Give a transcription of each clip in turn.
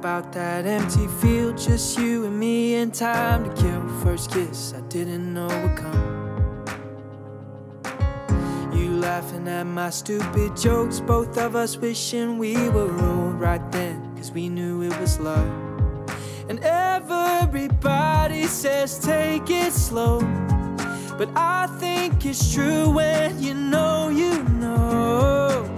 about that empty field, just you and me and time to kill. First kiss I didn't know would come. You laughing at my stupid jokes, both of us wishing we were old right then, cause we knew it was love. And everybody says take it slow, but I think it's true when you know you know.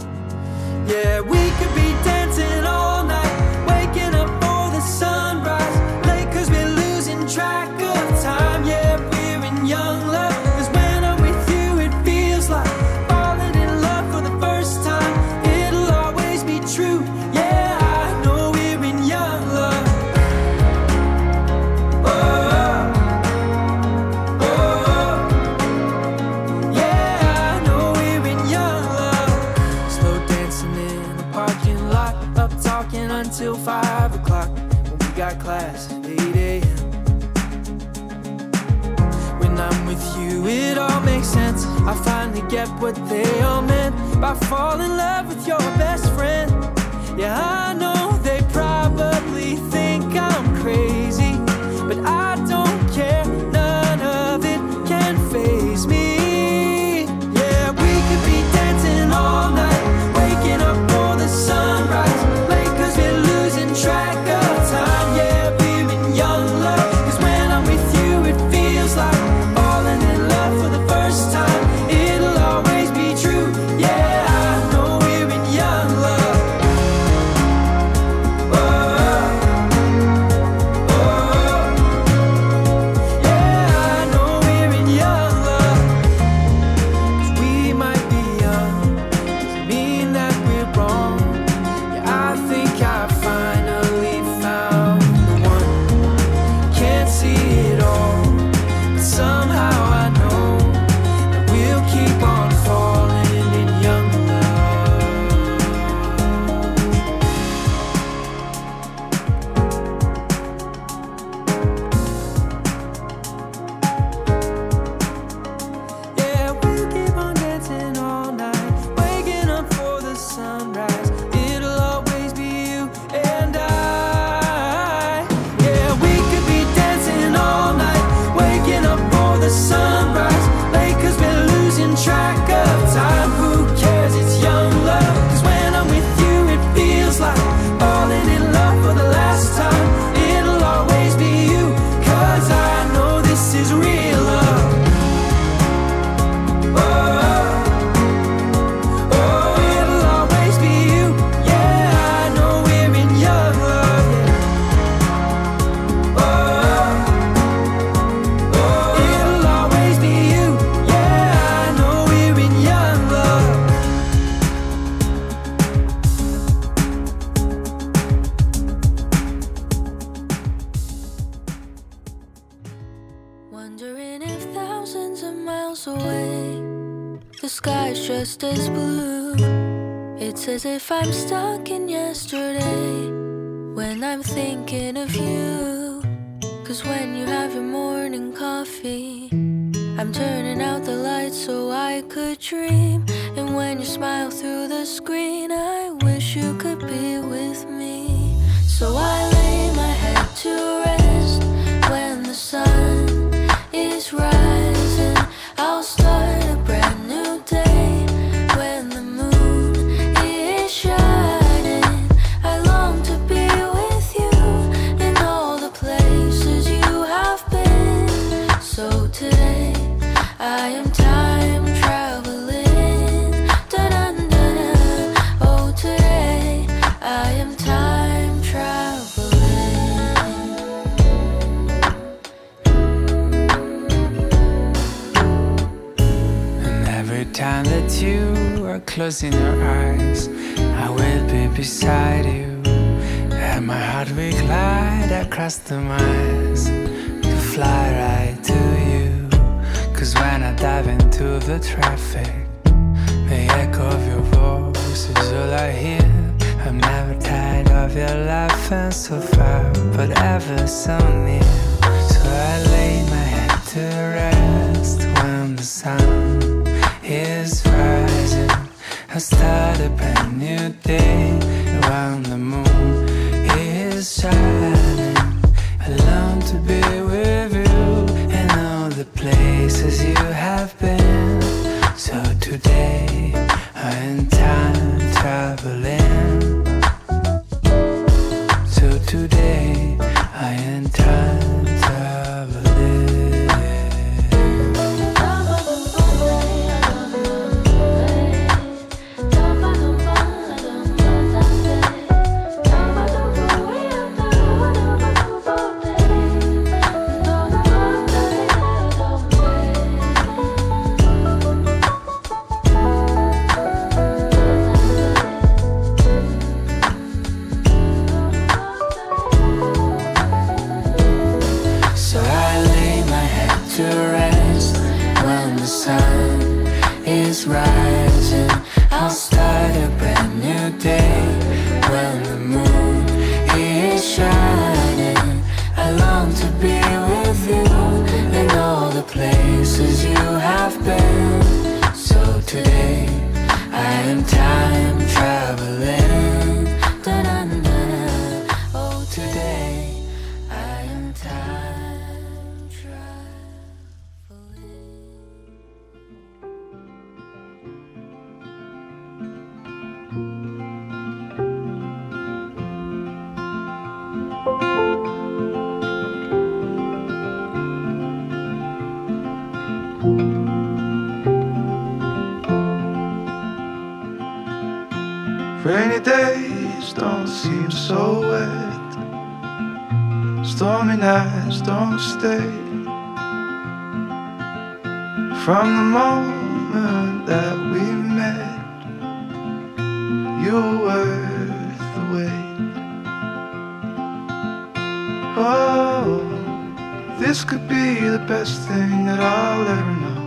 Yeah, we could be dancing all night, waking up for the sunrise, late cause we're losing track of time. Yeah, we're in young love, cause when I'm with you it feels like falling in love for the first time. It'll always be true, yeah, I know we're in young love. Until 5 o'clock when we got class at 8 a.m. When I'm with you it all makes sense. I finally get what they all meant by falling in love with your best friend. Yeah, I know they probably think I'm crazy, but I don't care, none of it can faze me. Yeah, we could be dancing all night, waking up for the sunrise, track of time. Yeah, we're in young love, cause when I'm with you it feels like falling in love for the first time. It'll always be true, yeah, I know we're in young love. Oh, oh, yeah, I know we're in young love. Cause we might be young, doesn't mean that we're wrong. Yeah, I think I finally found the one. Can't see it all, but somehow I know that we'll keep on falling in young love. Yeah, we'll keep on dancing all night, waking up for the sunrise. It'll always be you and I. Yeah, we could be dancing all night, waking up for the sunrise, late cause we're losing track of time. Who cares, it's young love, cause when I'm with you it feels like falling in love for the last time. It'll always be you, cause I know this is real love. Oh, oh, it'll always be you, yeah, I know we're in young love, yeah. Oh, oh, it'll always be you, yeah, I know we're in young love. Wondering if thousands of miles away the sky's just as blue. It's as if I'm stuck in yesterday when I'm thinking of you. Cause when you have your morning coffee, I'm turning out the lights so I could dream. And when you smile through the screen, I wish you could be with me. So I lay my head to rest when the sun is rising. I'll start a brand new day when the moon is shining. I long to be with you in all the places you have been. So today I am time traveling. Da-dun-dun-dun. Oh, today I am time traveling. And every time that you are closing your eyes, I will be beside you. And my heart will glide across the miles to fly right to you. Cause when I dive into the traffic, the echo of your voice is all I hear. I'm never tired of your laughing so far, but ever so near. So I lay my head to rest when the sun is rising. I start a brand new day when the moon is shining. to rest. When the sun is rising, I'll start a brand new day. When the moon is shining, I long to be with you in all the places you have been. So today I am time traveling. Da-da-da-da. Oh, today I am time traveling. Rainy days don't seem so wet. Stormy nights don't stay. From the moment that we met, you were worth the wait. Oh, this could be the best thing that I'll ever know.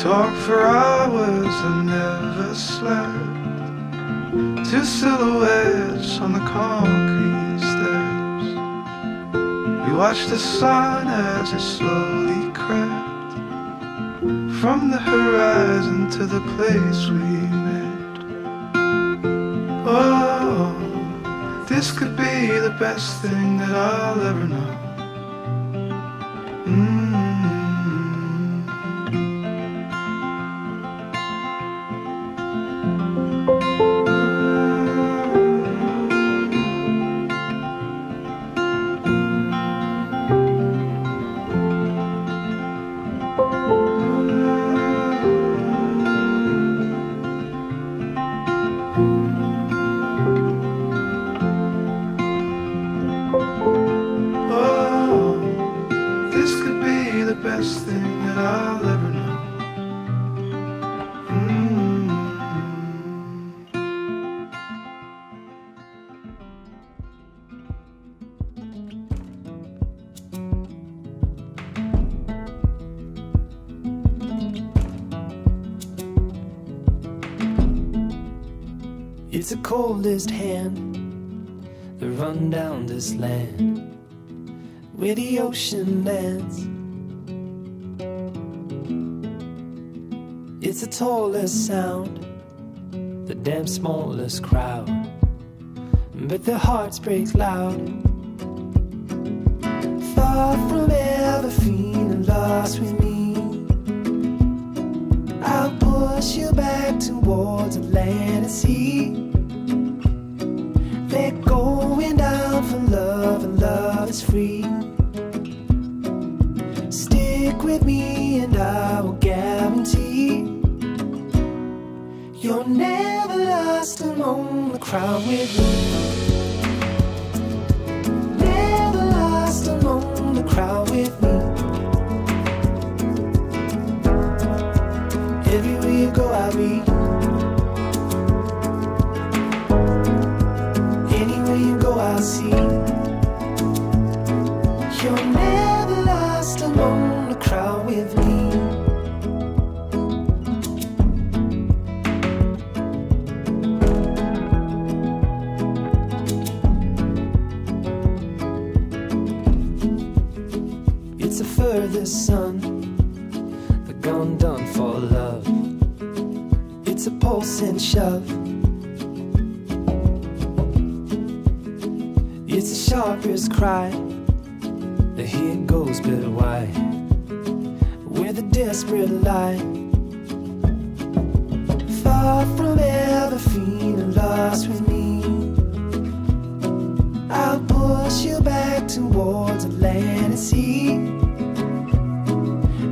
Talk for hours, I never slept. Two silhouettes on the concrete steps. We watched the sun as it slowly crept from the horizon to the place we met. Oh, this could be the best thing that I'll ever know. Best thing that I'll ever know. It's the coldest hand that run down this land where the ocean lands. It's the tallest sound, the damn smallest crowd, but their hearts break loud. Far from ever feeling lost with me, I'll push you back towards the land and sea. They're going down for love, and love is free. Stick with me and I will guarantee you're never lost among the crowd with me. Never lost among the crowd with me. Everywhere you go I'll be. Anywhere you go I'll see. You're never lost among the crowd with me. It's the furthest sun, the gone done for love. It's a pulse and shove. It's the sharpest cry, the here goes but why, where the desperate lie. Far from ever feeling lost with me, I'll push you back towards the land and sea.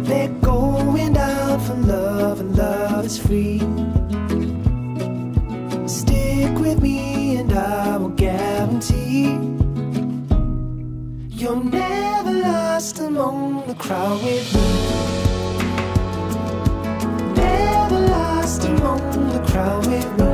They're going down for love, and love is free. Stick with me and I will guarantee you're never lost among the crowd with me. Never lost among the crowd with me.